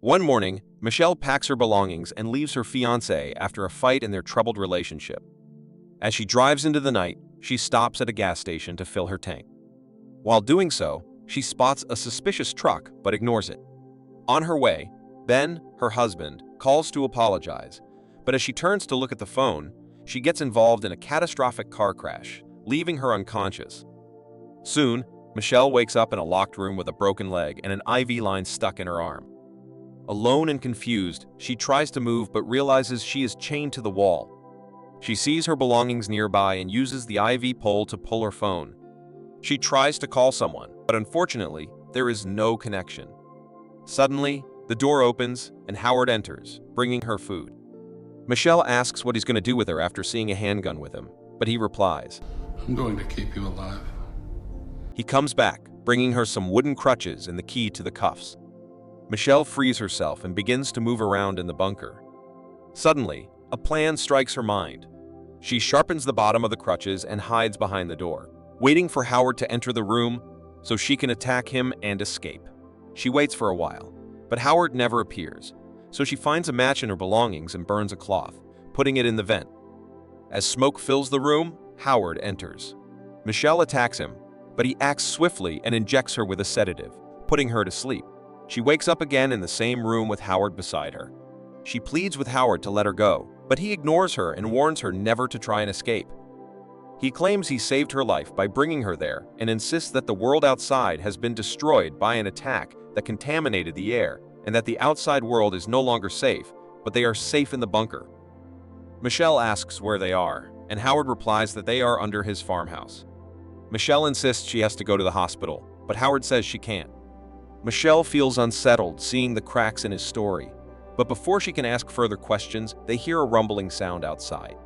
One morning, Michelle packs her belongings and leaves her fiancé after a fight in their troubled relationship. As she drives into the night, she stops at a gas station to fill her tank. While doing so, she spots a suspicious truck but ignores it. On her way, Ben, her husband, calls to apologize, but as she turns to look at the phone, she gets involved in a catastrophic car crash, leaving her unconscious. Soon, Michelle wakes up in a locked room with a broken leg and an IV line stuck in her arm. Alone and confused, she tries to move but realizes she is chained to the wall. She sees her belongings nearby and uses the IV pole to pull her phone. She tries to call someone, but unfortunately, there is no connection. Suddenly, the door opens and Howard enters, bringing her food. Michelle asks what he's going to do with her after seeing a handgun with him, but he replies, "I'm going to keep you alive." He comes back, bringing her some wooden crutches and the key to the cuffs. Michelle frees herself and begins to move around in the bunker. Suddenly, a plan strikes her mind. She sharpens the bottom of the crutches and hides behind the door, waiting for Howard to enter the room so she can attack him and escape. She waits for a while, but Howard never appears, so she finds a match in her belongings and burns a cloth, putting it in the vent. As smoke fills the room, Howard enters. Michelle attacks him, but he acts swiftly and injects her with a sedative, putting her to sleep. She wakes up again in the same room with Howard beside her. She pleads with Howard to let her go, but he ignores her and warns her never to try and escape. He claims he saved her life by bringing her there and insists that the world outside has been destroyed by an attack that contaminated the air and that the outside world is no longer safe, but they are safe in the bunker. Michelle asks where they are, and Howard replies that they are under his farmhouse. Michelle insists she has to go to the hospital, but Howard says she can't. Michelle feels unsettled seeing the cracks in his story, but before she can ask further questions, they hear a rumbling sound outside.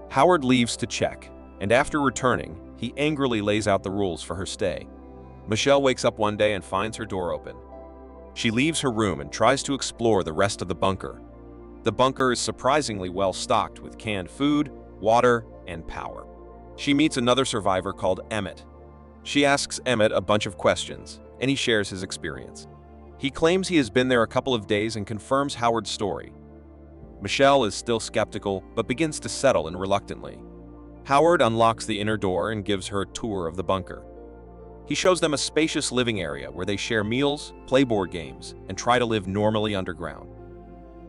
Howard leaves to check, and after returning, he angrily lays out the rules for her stay. Michelle wakes up one day and finds her door open. She leaves her room and tries to explore the rest of the bunker. The bunker is surprisingly well stocked with canned food, water, and power. She meets another survivor called Emmett. She asks Emmett a bunch of questions, and he shares his experience. He claims he has been there a couple of days and confirms Howard's story. Michelle is still skeptical, but begins to settle in reluctantly. Howard unlocks the inner door and gives her a tour of the bunker. He shows them a spacious living area where they share meals, play board games, and try to live normally underground.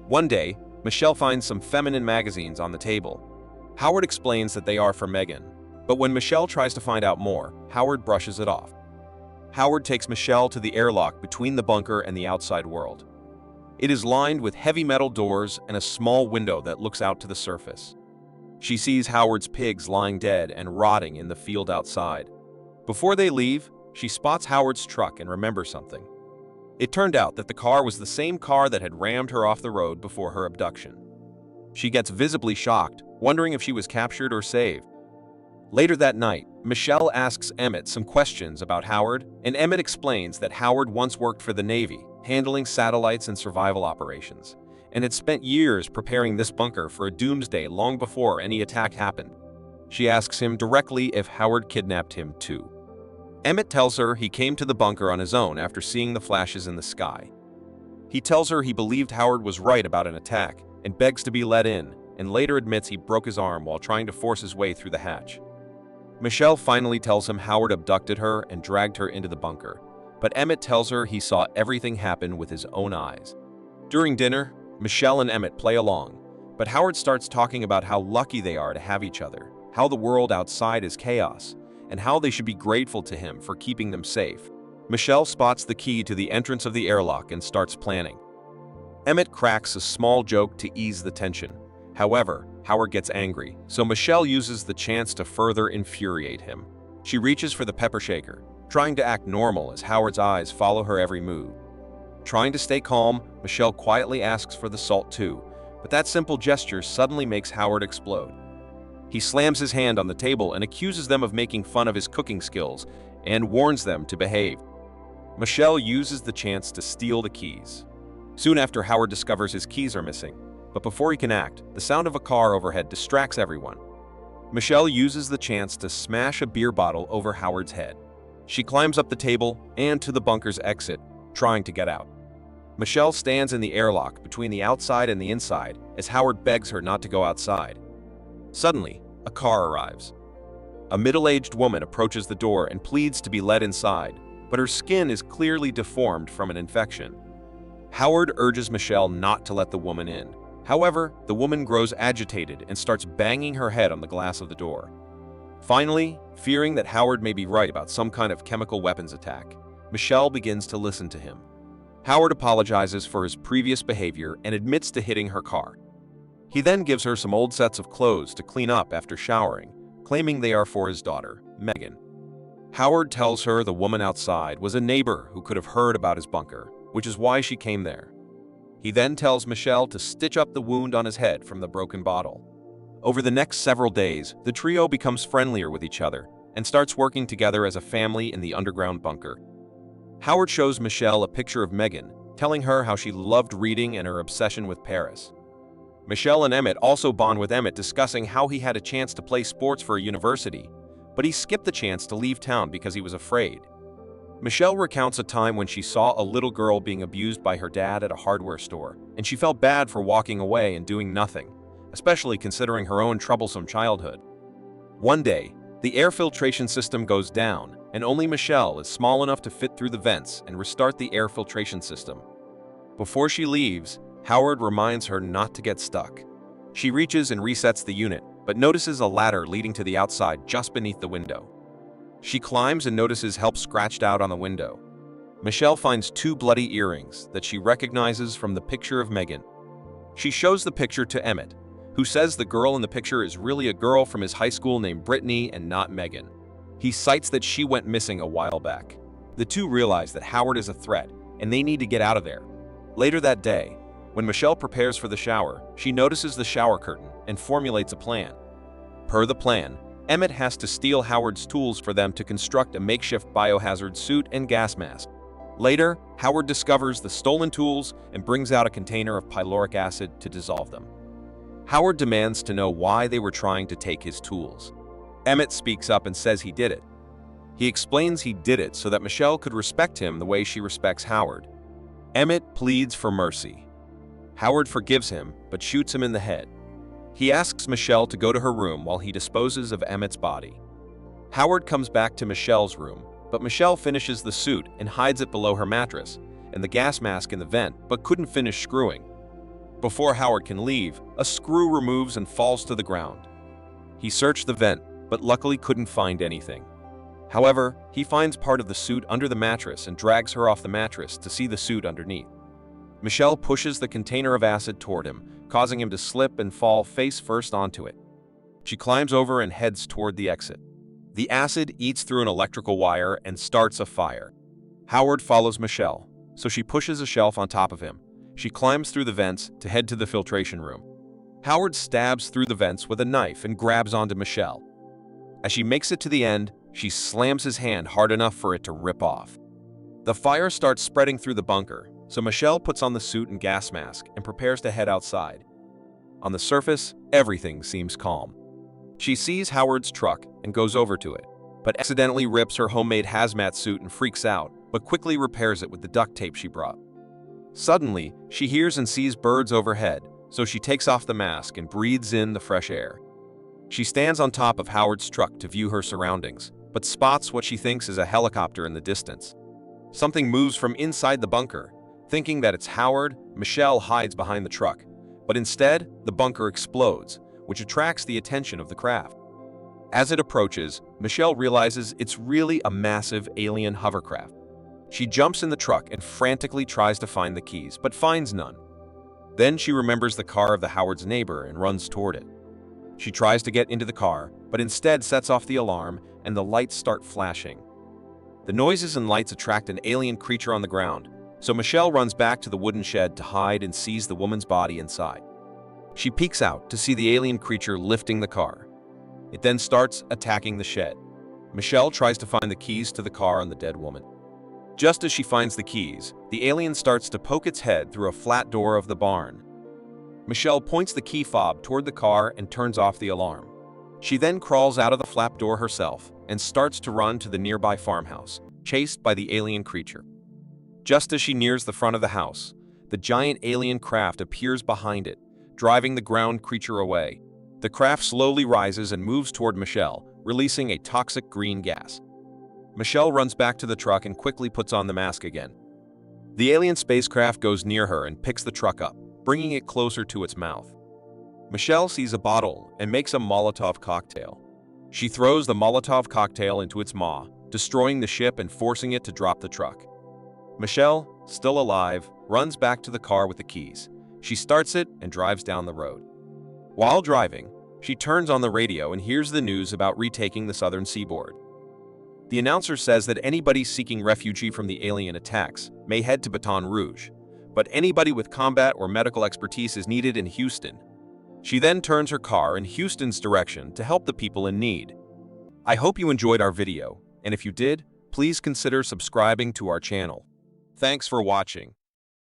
One day, Michelle finds some feminine magazines on the table. Howard explains that they are for Megan, but when Michelle tries to find out more, Howard brushes it off. Howard takes Michelle to the airlock between the bunker and the outside world. It is lined with heavy metal doors and a small window that looks out to the surface. She sees Howard's pigs lying dead and rotting in the field outside. Before they leave, she spots Howard's truck and remembers something. It turned out that the car was the same car that had rammed her off the road before her abduction. She gets visibly shocked, wondering if she was captured or saved. Later that night, Michelle asks Emmett some questions about Howard, and Emmett explains that Howard once worked for the Navy, handling satellites and survival operations, and had spent years preparing this bunker for a doomsday long before any attack happened. She asks him directly if Howard kidnapped him too. Emmett tells her he came to the bunker on his own after seeing the flashes in the sky. He tells her he believed Howard was right about an attack and begs to be let in, and later admits he broke his arm while trying to force his way through the hatch. Michelle finally tells him Howard abducted her and dragged her into the bunker, but Emmett tells her he saw everything happen with his own eyes. During dinner, Michelle and Emmett play along, but Howard starts talking about how lucky they are to have each other, how the world outside is chaos, and how they should be grateful to him for keeping them safe. Michelle spots the key to the entrance of the airlock and starts planning. Emmett cracks a small joke to ease the tension. However, Howard gets angry, so Michelle uses the chance to further infuriate him. She reaches for the pepper shaker, trying to act normal as Howard's eyes follow her every move. Trying to stay calm, Michelle quietly asks for the salt too, but that simple gesture suddenly makes Howard explode. He slams his hand on the table and accuses them of making fun of his cooking skills and warns them to behave. Michelle uses the chance to steal the keys. Soon after, Howard discovers his keys are missing, but before he can act, the sound of a car overhead distracts everyone. Michelle uses the chance to smash a beer bottle over Howard's head. She climbs up the table and to the bunker's exit, trying to get out. Michelle stands in the airlock between the outside and the inside as Howard begs her not to go outside. Suddenly, a car arrives. A middle-aged woman approaches the door and pleads to be let inside, but her skin is clearly deformed from an infection. Howard urges Michelle not to let the woman in. However, the woman grows agitated and starts banging her head on the glass of the door. Finally, fearing that Howard may be right about some kind of chemical weapons attack, Michelle begins to listen to him. Howard apologizes for his previous behavior and admits to hitting her car. He then gives her some old sets of clothes to clean up after showering, claiming they are for his daughter, Megan. Howard tells her the woman outside was a neighbor who could have heard about his bunker, which is why she came there. He then tells Michelle to stitch up the wound on his head from the broken bottle. Over the next several days, the trio becomes friendlier with each other and starts working together as a family in the underground bunker. Howard shows Michelle a picture of Megan, telling her how she loved reading and her obsession with Paris. Michelle and Emmett also bond with Emmett, discussing how he had a chance to play sports for a university, but he skipped the chance to leave town because he was afraid. Michelle recounts a time when she saw a little girl being abused by her dad at a hardware store, and she felt bad for walking away and doing nothing, especially considering her own troublesome childhood. One day, the air filtration system goes down, and only Michelle is small enough to fit through the vents and restart the air filtration system. Before she leaves, Howard reminds her not to get stuck. She reaches and resets the unit, but notices a ladder leading to the outside just beneath the window. She climbs and notices help scratched out on the window. Michelle finds 2 bloody earrings that she recognizes from the picture of Megan. She shows the picture to Emmett, who says the girl in the picture is really a girl from his high school named Brittany and not Megan. He cites that she went missing a while back. The two realize that Howard is a threat, and they need to get out of there. Later that day, when Michelle prepares for the shower, she notices the shower curtain and formulates a plan. Per the plan, Emmett has to steal Howard's tools for them to construct a makeshift biohazard suit and gas mask. Later, Howard discovers the stolen tools and brings out a container of pyloric acid to dissolve them. Howard demands to know why they were trying to take his tools. Emmett speaks up and says he did it. He explains he did it so that Michelle could respect him the way she respects Howard. Emmett pleads for mercy. Howard forgives him, but shoots him in the head. He asks Michelle to go to her room while he disposes of Emmett's body. Howard comes back to Michelle's room, but Michelle finishes the suit and hides it below her mattress and the gas mask in the vent, but couldn't finish screwing. Before Howard can leave, a screw removes and falls to the ground. He searched the vent, but luckily couldn't find anything. However, he finds part of the suit under the mattress and drags her off the mattress to see the suit underneath. Michelle pushes the container of acid toward him, causing him to slip and fall face first onto it. She climbs over and heads toward the exit. The acid eats through an electrical wire and starts a fire. Howard follows Michelle, so she pushes a shelf on top of him. She climbs through the vents to head to the filtration room. Howard stabs through the vents with a knife and grabs onto Michelle. As she makes it to the end, she slams his hand hard enough for it to rip off. The fire starts spreading through the bunker, so Michelle puts on the suit and gas mask and prepares to head outside. On the surface, everything seems calm. She sees Howard's truck and goes over to it, but accidentally rips her homemade hazmat suit and freaks out, but quickly repairs it with the duct tape she brought. Suddenly, she hears and sees birds overhead, so she takes off the mask and breathes in the fresh air. She stands on top of Howard's truck to view her surroundings, but spots what she thinks is a helicopter in the distance. Something moves from inside the bunker. Thinking that it's Howard, Michelle hides behind the truck, but instead, the bunker explodes, which attracts the attention of the craft. As it approaches, Michelle realizes it's really a massive alien hovercraft. She jumps in the truck and frantically tries to find the keys, but finds none. Then she remembers the car of the Howard's neighbor and runs toward it. She tries to get into the car, but instead sets off the alarm and the lights start flashing. The noises and lights attract an alien creature on the ground, so Michelle runs back to the wooden shed to hide and sees the woman's body inside. She peeks out to see the alien creature lifting the car. It then starts attacking the shed. Michelle tries to find the keys to the car on the dead woman. Just as she finds the keys, the alien starts to poke its head through a flat door of the barn. Michelle points the key fob toward the car and turns off the alarm. She then crawls out of the flap door herself and starts to run to the nearby farmhouse, chased by the alien creature. Just as she nears the front of the house, the giant alien craft appears behind it, driving the ground creature away. The craft slowly rises and moves toward Michelle, releasing a toxic green gas. Michelle runs back to the truck and quickly puts on the mask again. The alien spacecraft goes near her and picks the truck up, bringing it closer to its mouth. Michelle sees a bottle and makes a Molotov cocktail. She throws the Molotov cocktail into its maw, destroying the ship and forcing it to drop the truck. Michelle, still alive, runs back to the car with the keys. She starts it and drives down the road. While driving, she turns on the radio and hears the news about retaking the southern seaboard. The announcer says that anybody seeking refuge from the alien attacks may head to Baton Rouge, but anybody with combat or medical expertise is needed in Houston. She then turns her car in Houston's direction to help the people in need. I hope you enjoyed our video, and if you did, please consider subscribing to our channel. Thanks for watching.